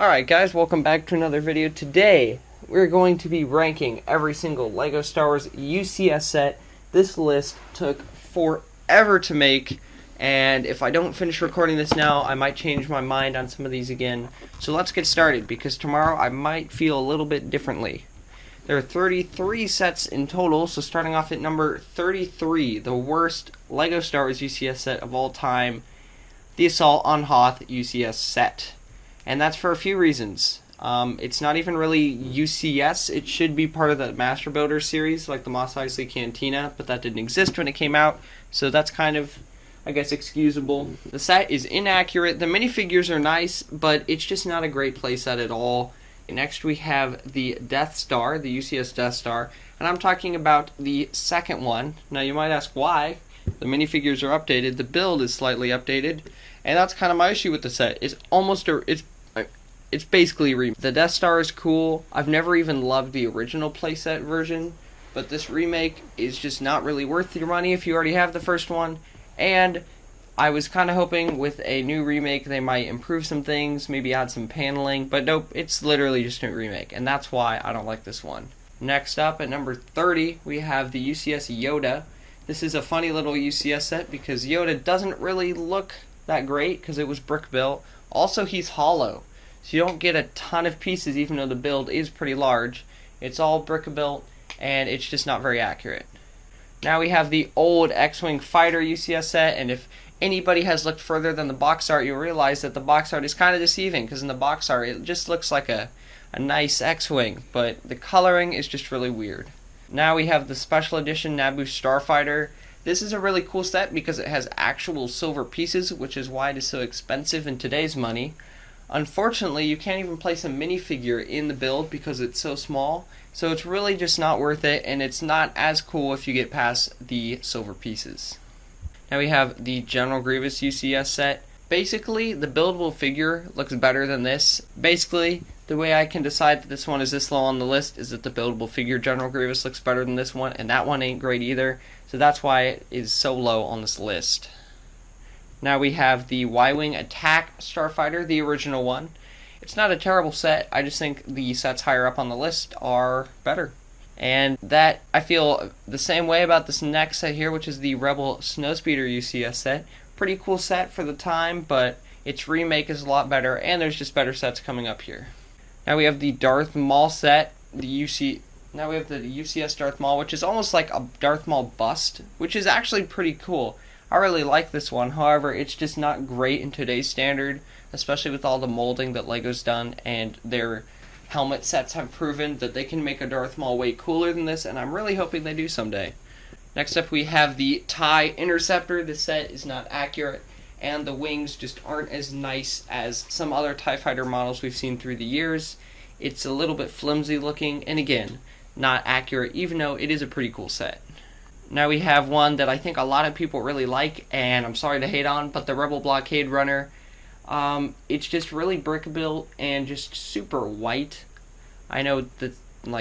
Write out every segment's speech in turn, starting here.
Alright guys, welcome back to another video. Today, we're going to be ranking every single LEGO Star Wars UCS set. This list took forever to make, and if I don't finish recording this now, I might change my mind on some of these again. So let's get started, because tomorrow I might feel a little bit differently. There are 33 sets in total, so starting off at number 33, the worst LEGO Star Wars UCS set of all time, the Assault on Hoth UCS set. And that's for a few reasons. It's not even really UCS. It should be part of the Master Builder series, like the Mos Eisley Cantina, but that didn't exist when it came out, so that's kind of, I guess, excusable. The set is inaccurate. The minifigures are nice, but it's just not a great playset at all. Next we have the Death Star, the UCS Death Star, and I'm talking about the second one. Now you might ask why. The minifigures are updated, the build is slightly updated, and that's kind of my issue with the set. It's basically remake. The Death Star is cool. I've never even loved the original playset version, but this remake is just not really worth your money if you already have the first one. And I was kind of hoping with a new remake they might improve some things, maybe add some paneling, but nope, it's literally just a remake, and that's why I don't like this one. Next up, at number 30, we have the UCS Yoda. This is a funny little UCS set because Yoda doesn't really look that great because it was brick built. Also, he's hollow, so you don't get a ton of pieces even though the build is pretty large. It's all brick built, and it's just not very accurate. Now we have the old X-Wing Fighter UCS set, and if anybody has looked further than the box art, you'll realize that the box art is kind of deceiving, because in the box art it just looks like a nice X-Wing, but the coloring is just really weird. Now we have the special edition Naboo Starfighter. This is a really cool set because it has actual silver pieces, which is why it is so expensive in today's money. Unfortunately, you can't even place a minifigure in the build because it's so small, so it's really just not worth it, and it's not as cool if you get past the silver pieces. Now we have the General Grievous UCS set. Basically, the buildable figure looks better than this. Basically, the way I can decide that this one is this low on the list is that the buildable figure General Grievous looks better than this one, and that one ain't great either, so that's why it is so low on this list. Now we have the Y-Wing Attack Starfighter, the original one. It's not a terrible set, I just think the sets higher up on the list are better. And that, I feel the same way about this next set here, which is the Rebel Snowspeeder UCS set. Pretty cool set for the time, but its remake is a lot better, and there's just better sets coming up here. Now we have the Darth Maul Set, now we have the UCS Darth Maul, which is almost like a Darth Maul bust, which is actually pretty cool. I really like this one, however, it's just not great in today's standard, especially with all the molding that LEGO's done, and their helmet sets have proven that they can make a Darth Maul way cooler than this, and I'm really hoping they do someday. Next up we have the TIE Interceptor. This set is not accurate, and the wings just aren't as nice as some other TIE Fighter models we've seen through the years. It's a little bit flimsy looking, and again, not accurate, even though it is a pretty cool set. Now we have one that I think a lot of people really like, and I'm sorry to hate on, but the Rebel Blockade Runner. It's just really brick built and just super white. I know the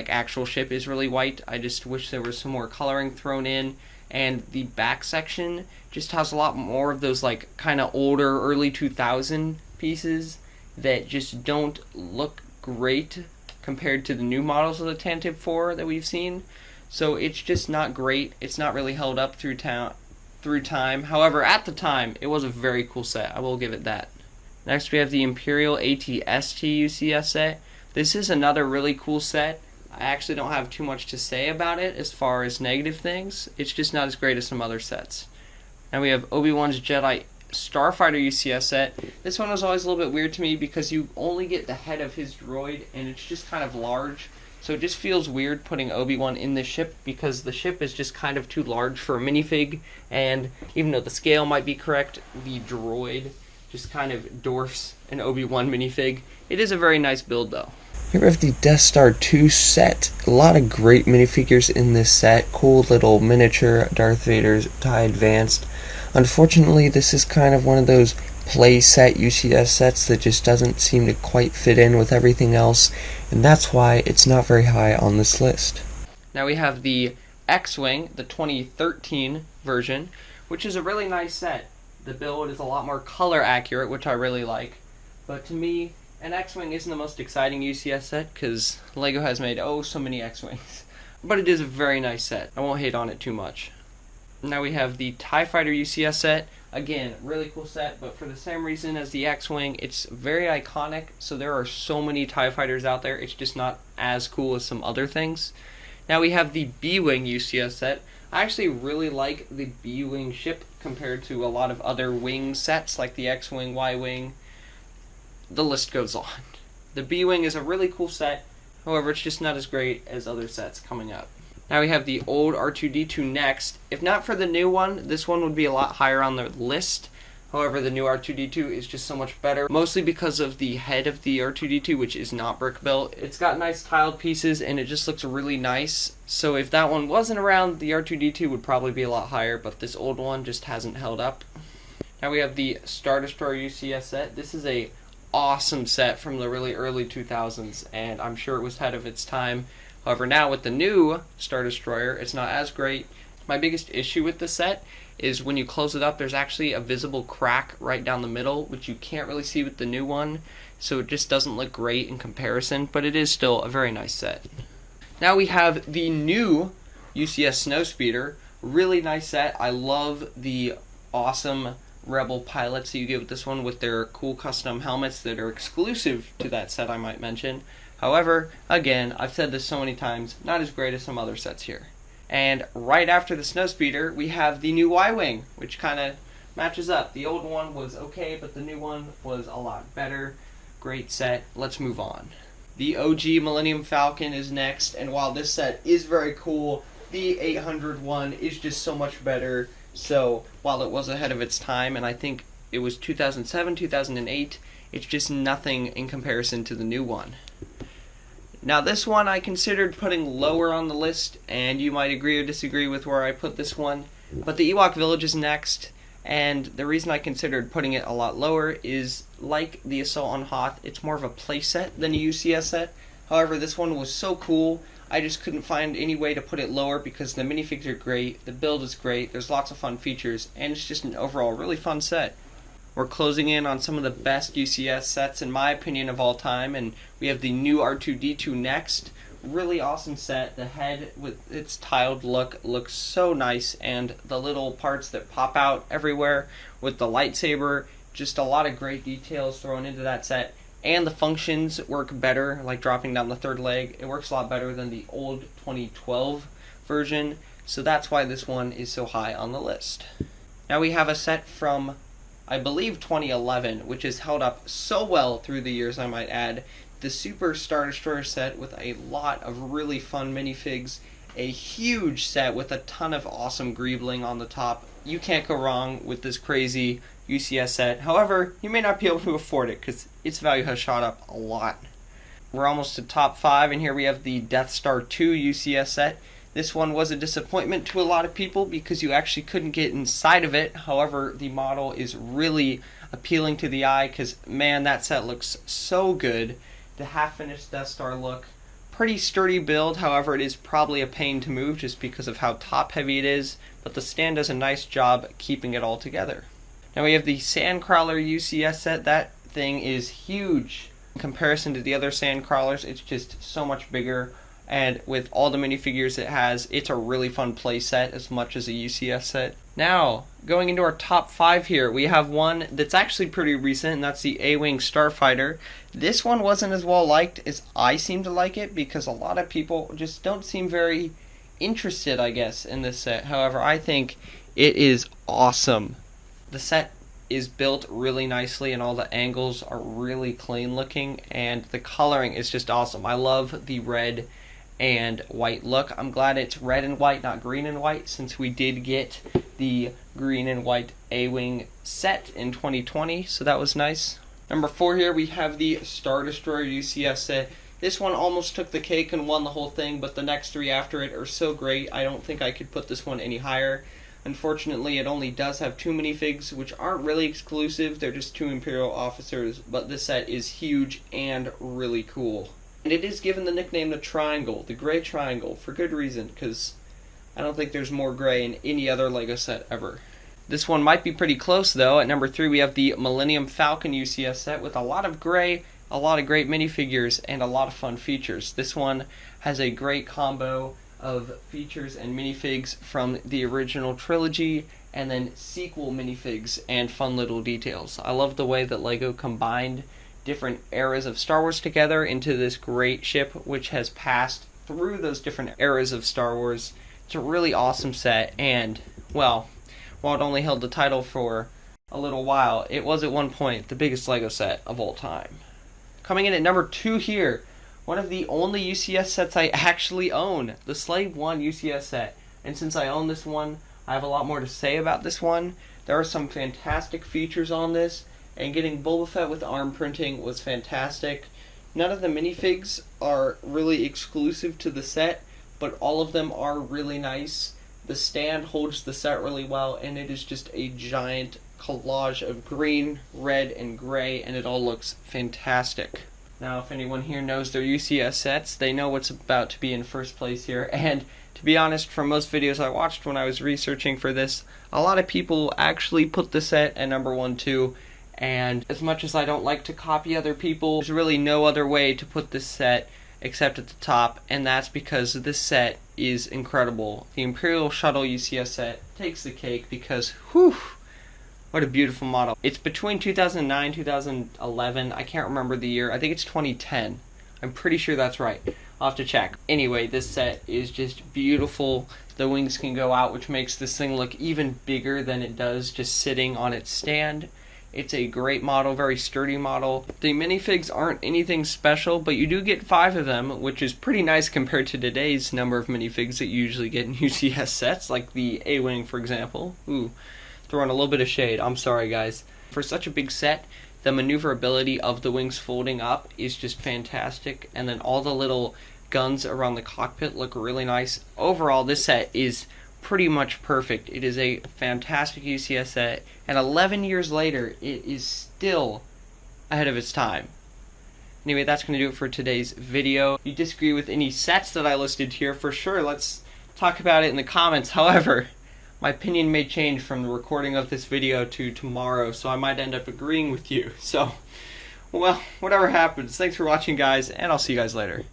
actual ship is really white. I just wish there was some more coloring thrown in, and the back section just has a lot more of those kind of older early 2000 pieces that just don't look great compared to the new models of the Tantive 4 that we've seen. So it's just not great. It's not really held up through time. However, at the time, it was a very cool set. I will give it that. Next, we have the Imperial Atst UCS set. This is another really cool set. I actually don't have too much to say about it as far as negative things. It's just not as great as some other sets. Now we have Obi-Wan's Jedi Starfighter UCS set. This one was always a little bit weird to me because you only get the head of his droid, and it's just kind of large. So it just feels weird putting Obi-Wan in the ship because the ship is just kind of too large for a minifig, and even though the scale might be correct, the droid just kind of dwarfs an Obi-Wan minifig. It is a very nice build though. Here we have the Death Star 2 set. A lot of great minifigures in this set. Cool little miniature Darth Vader's TIE Advanced. Unfortunately, this is kind of one of those play set UCS sets that just doesn't seem to quite fit in with everything else, and that's why it's not very high on this list. Now we have the X-Wing, the 2013 version, which is a really nice set. The build is a lot more color accurate, which I really like, but to me, And X-Wing isn't the most exciting UCS set, because LEGO has made so many X-Wings. But it is a very nice set. I won't hate on it too much. Now we have the TIE Fighter UCS set. Again, really cool set, but for the same reason as the X-Wing, it's very iconic, so there are so many TIE Fighters out there, it's just not as cool as some other things. Now we have the B-Wing UCS set. I actually really like the B-Wing ship compared to a lot of other wing sets like the X-Wing, Y-Wing. The list goes on. The B-Wing is a really cool set, however it's just not as great as other sets coming up. Now we have the Old R2d2 next. If not for the new one, this one would be a lot higher on the list. However, the new R2d2 is just so much better, mostly because of the head of the R2d2, which is not brick built. It's got nice tiled pieces and it just looks really nice. So if that one wasn't around, the R2d2 would probably be a lot higher, but this old one just hasn't held up. Now we have the Star Destroyer UCS set. This is a awesome set from the really early 2000s, and I'm sure it was ahead of its time. However, now with the new Star Destroyer, it's not as great. My biggest issue with the set is when you close it up, there's actually a visible crack right down the middle, which you can't really see with the new one, so it just doesn't look great in comparison, but it is still a very nice set. Now we have the new UCS Snowspeeder. Really nice set. I love the awesome Rebel pilots that you get with this one with their cool custom helmets that are exclusive to that set, I might mention. However, again, I've said this so many times, not as great as some other sets here. And right after the Snowspeeder, we have the new Y-Wing, which kind of matches up. The old one was okay, but the new one was a lot better. Great set. Let's move on. The OG Millennium Falcon is next, and while this set is very cool, the 800 one is just so much better. So while it was ahead of its time, and I think it was 2007, 2008, it's just nothing in comparison to the new one. Now this one I considered putting lower on the list, and you might agree or disagree with where I put this one, but the Ewok Village is next, and the reason I considered putting it a lot lower is, like the Assault on Hoth, it's more of a playset than a UCS set. However, this one was so cool, I just couldn't find any way to put it lower because the minifigs are great, the build is great, there's lots of fun features, and it's just an overall really fun set. We're closing in on some of the best UCS sets in my opinion of all time, and we have the new R2d2 next. Really awesome set. The head with its tiled look looks so nice, and the little parts that pop out everywhere with the lightsaber, just a lot of great details thrown into that set. And the functions work better, like dropping down the third leg. It works a lot better than the old 2012 version, so that's why this one is so high on the list. Now we have a set from, I believe, 2011, which has held up so well through the years, I might add. The Super Star Destroyer set with a lot of really fun minifigs, a huge set with a ton of awesome greebling on the top. You can't go wrong with this crazy UCS set. However, you may not be able to afford it because its value has shot up a lot. We're almost to top 5, and here we have the Death Star 2 UCS set. This one was a disappointment to a lot of people because you actually couldn't get inside of it. However, the model is really appealing to the eye because, man, that set looks so good. The half-finished Death Star look. Pretty sturdy build, however, it is probably a pain to move just because of how top-heavy it is, but the stand does a nice job keeping it all together. Now we have the Sandcrawler UCS set. That thing is huge. In comparison to the other Sandcrawlers, it's just so much bigger. And with all the minifigures it has, it's a really fun play set as much as a UCS set. Now, going into our top 5 here, we have one that's actually pretty recent, and that's the A-Wing Starfighter. This one wasn't as well liked as I seem to like it because a lot of people just don't seem very interested, I guess, in this set. However, I think it is awesome. The set is built really nicely and all the angles are really clean looking, and the coloring is just awesome. I love the red and white look. I'm glad it's red and white, not green and white, since we did get the green and white A-Wing set in 2020, so that was nice. Number 4 here, we have the Star Destroyer UCS set. This one almost took the cake and won the whole thing, but the next 3 after it are so great, I don't think I could put this one any higher. Unfortunately, it only does have 2 minifigs, which aren't really exclusive. They're just 2 Imperial officers, but this set is huge and really cool. And it is given the nickname the Triangle, the Gray Triangle, for good reason, because I don't think there's more gray in any other LEGO set ever. This one might be pretty close, though. At number 3, we have the Millennium Falcon UCS set with a lot of gray a lot of great minifigures and a lot of fun features. This one has a great combo of features and minifigs from the original trilogy, and then sequel minifigs and fun little details. I love the way that LEGO combined different eras of Star Wars together into this great ship, which has passed through those different eras of Star Wars. It's a really awesome set, and, well, while it only held the title for a little while, it was at one point the biggest LEGO set of all time. Coming in at number 2 here, one of the only UCS sets I actually own, the Slave One UCS set. And since I own this one, I have a lot more to say about this one. There are some fantastic features on this, and getting Boba Fett with arm printing was fantastic. None of the minifigs are really exclusive to the set, but all of them are really nice. The stand holds the set really well, and it is just a giant collage of green, red, and gray, and it all looks fantastic. Now, if anyone here knows their UCS sets, they know what's about to be in first place here, and to be honest, from most videos I watched when I was researching for this, a lot of people actually put the set at number 1 too, and as much as I don't like to copy other people, there's really no other way to put this set except at the top, and that's because this set is incredible. The Imperial Shuttle UCS set takes the cake because, whew, what a beautiful model. It's between 2009 2011. I can't remember the year. I think it's 2010. I'm pretty sure that's right. I'll have to check. Anyway, this set is just beautiful. The wings can go out, which makes this thing look even bigger than it does just sitting on its stand. It's a great model, very sturdy model. The minifigs aren't anything special, but you do get 5 of them, which is pretty nice compared to today's number of minifigs that you usually get in UCS sets, like the A-Wing, for example. Ooh, throwing a little bit of shade. I'm sorry, guys. For such a big set, the maneuverability of the wings folding up is just fantastic, and then all the little guns around the cockpit look really nice. Overall, this set is pretty much perfect. It is a fantastic UCS set, and 11 years later, it is still ahead of its time. Anyway, that's going to do it for today's video. If you disagree with any sets that I listed here, for sure, let's talk about it in the comments. However, my opinion may change from the recording of this video to tomorrow, so I might end up agreeing with you. So, well, whatever happens, thanks for watching, guys, and I'll see you guys later.